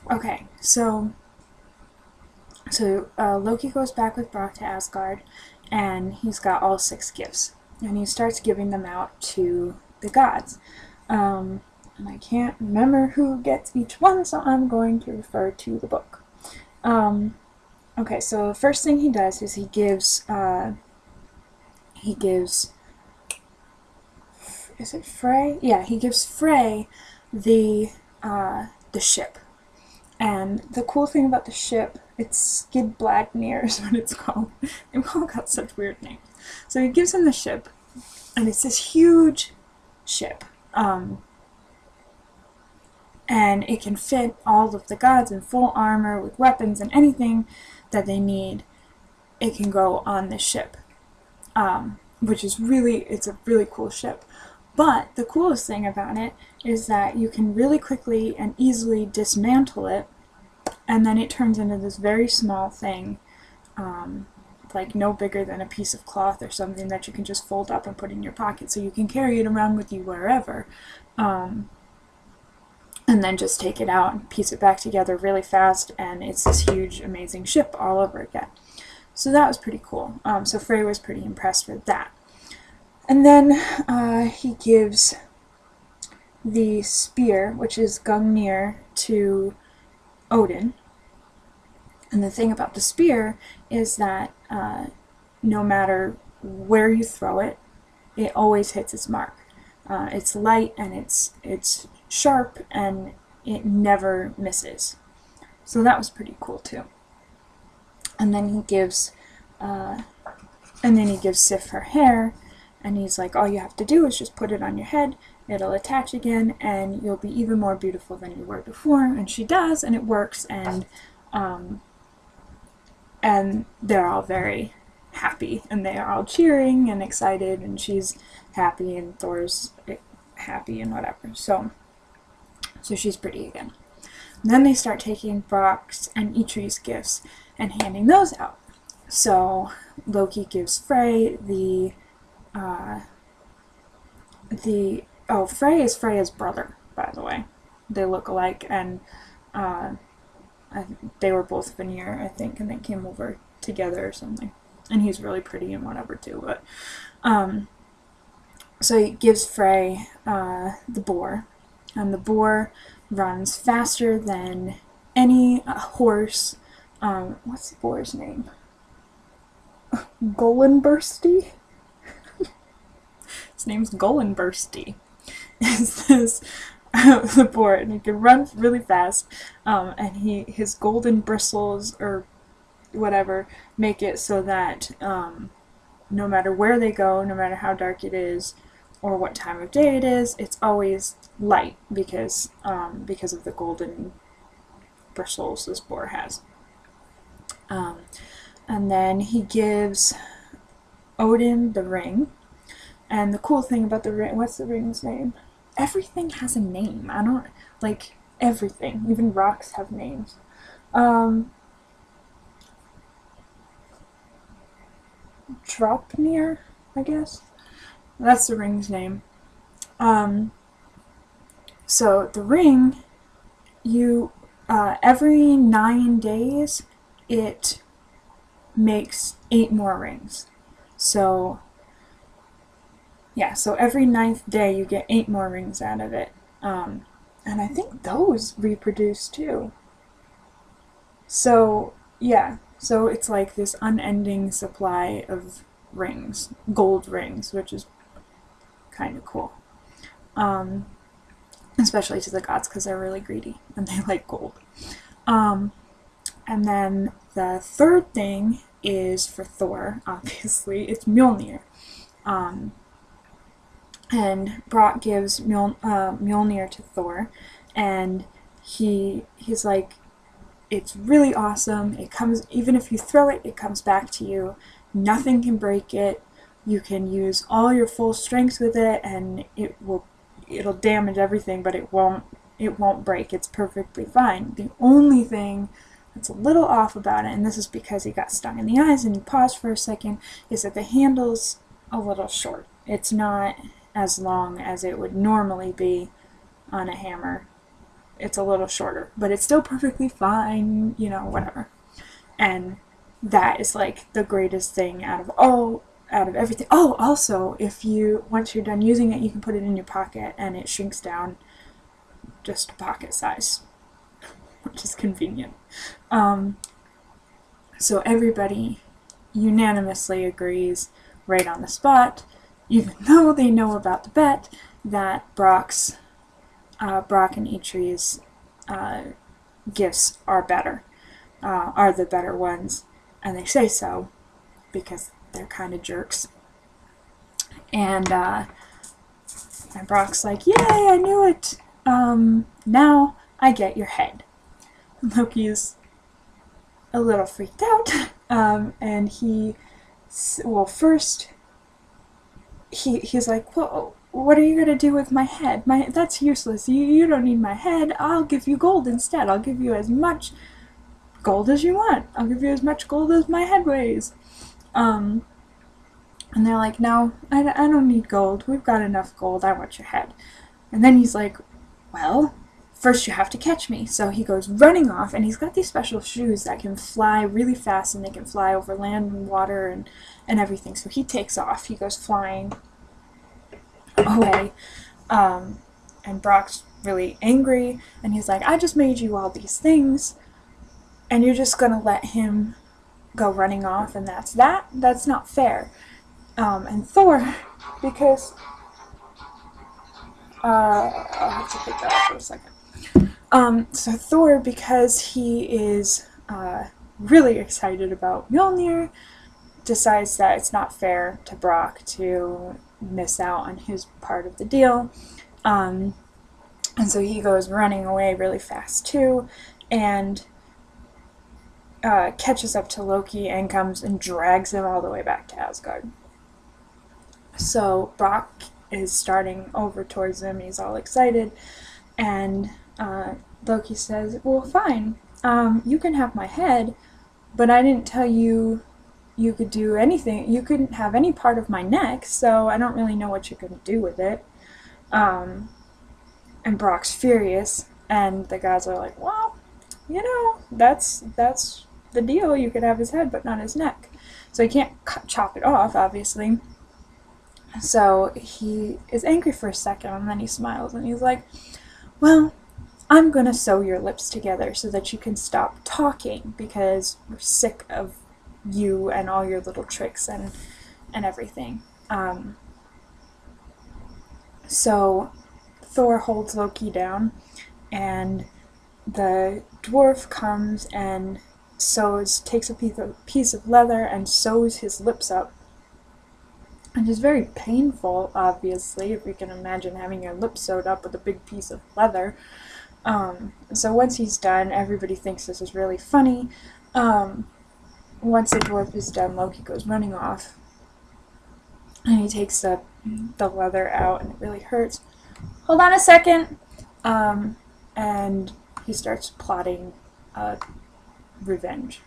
Okay, so Loki goes back with Brock to Asgard, and he's got all 6 gifts, and he starts giving them out to the gods. And I can't remember who gets each one, so I'm going to refer to the book. Okay, so the first thing he does is he gives is it Frey? Yeah, he gives Frey the ship. And the cool thing about the ship, it's Skidbladnir is what it's called. They've all got such weird names. So he gives him the ship, and it's this huge ship. And it can fit all of the gods in full armor with weapons and anything that they need. It can go on this ship, which is it's a really cool ship. But the coolest thing about it is that you can really quickly and easily dismantle it, and then it turns into this very small thing, like no bigger than a piece of cloth or something that you can just fold up and put in your pocket, so you can carry it around with you wherever, and then just take it out and piece it back together really fast, and it's this huge, amazing ship all over again. So that was pretty cool. So Frey was pretty impressed with that. And then he gives the spear, which is Gungnir, to Odin. And the thing about the spear is that no matter where you throw it, it always hits its mark. It's light and it's sharp and it never misses. So that was pretty cool too. And then he gives Sif her hair, and he's like, all you have to do is just put it on your head, it'll attach again, and you'll be even more beautiful than you were before. And she does, and it works, and they're all very happy, and they are all cheering and excited, and she's happy, and Thor's happy, and whatever. So she's pretty again. And then they start taking Brock's and Eitri's gifts and handing those out. So Loki gives Frey Frey is Freya's brother, by the way. They look alike, and they were both Vanir, I think, and they came over together or something. And he's really pretty and whatever too. But so he gives Frey the boar, and the boar runs faster than any horse. What's the boar's name? Golenbursty? His name's Golenbursty. Is this the boar, and he can run really fast, and his golden bristles or whatever make it so that no matter where they go, no matter how dark it is or what time of day it is, it's always light because of the golden bristles this boar has. And then he gives Odin the ring. And the cool thing about the ring, what's the ring's name? Everything has a name. I don't, like, everything. Even rocks have names. Dropnir, I guess? That's the ring's name. So the ring, every 9 days, it makes 8 more rings. So every 9th day you get 8 more rings out of it. And I think those reproduce too. So it's like this unending supply of rings, gold rings, which is kind of cool. Especially to the gods, because they're really greedy and they like gold. And then the third thing is for Thor, obviously. It's Mjolnir. And Brock gives Mjolnir to Thor, and he's like, it's really awesome. It comes, even if you throw it, it comes back to you. Nothing can break it. You can use all your full strength with it, and it'll damage everything, but it won't break. It's perfectly fine. The only thing that's a little off about it, and this is because he got stung in the eyes and he paused for a second, is that the handle's a little short. It's not as long as it would normally be on a hammer it's a little shorter, but it's still perfectly fine, you know, whatever. And that is like the greatest thing out of everything. Oh, also, once you're done using it, you can put it in your pocket and it shrinks down just pocket size, which is convenient. So everybody unanimously agrees right on the spot, even though they know about the bet, that Brock and Eitri's gifts are better, are the better ones, and they say so because they're kind of jerks. And Brock's like, "Yay, I knew it! Now I get your head." Loki's a little freaked out, and he's like, "Well, what are you gonna do with my head? That's useless. You don't need my head. I'll give you gold instead. I'll give you as much gold as you want. I'll give you as much gold as my head weighs." And they're like, "No, I don't need gold. We've got enough gold. I want your head." And then he's like, "Well, first you have to catch me." So he goes running off, and he's got these special shoes that can fly really fast, and they can fly over land and water and everything. So he takes off. He goes flying away. And Brock's really angry, and he's like, "I just made you all these things, and you're just gonna let him go running off, and that's that? That's not fair." And Thor, because I'll have to put that up for a second. So Thor, because he is really excited about Mjolnir, decides that it's not fair to Brock to miss out on his part of the deal. And so he goes running away really fast too, and catches up to Loki and comes and drags him all the way back to Asgard. So Brock is starting over towards him. He's all excited, and Loki says, "Well, fine. You can have my head, but I didn't tell you you could do anything. You couldn't have any part of my neck, so I don't really know what you're going to do with it." And Brock's furious, and the guys are like, "Well, you know, that's the deal. You could have his head, but not his neck." So he can't chop it off, obviously. So he is angry for a second, and then he smiles, and he's like, "Well, I'm gonna sew your lips together so that you can stop talking, because we're sick of you and all your little tricks and everything." So Thor holds Loki down, and the dwarf comes and takes a piece of leather and sews his lips up. And it's very painful, obviously, if you can imagine having your lips sewed up with a big piece of leather. So once he's done, everybody thinks this is really funny. Once the dwarf is done, Loki goes running off, and he takes the leather out, and it really hurts. "Hold on a second!" And he starts plotting revenge.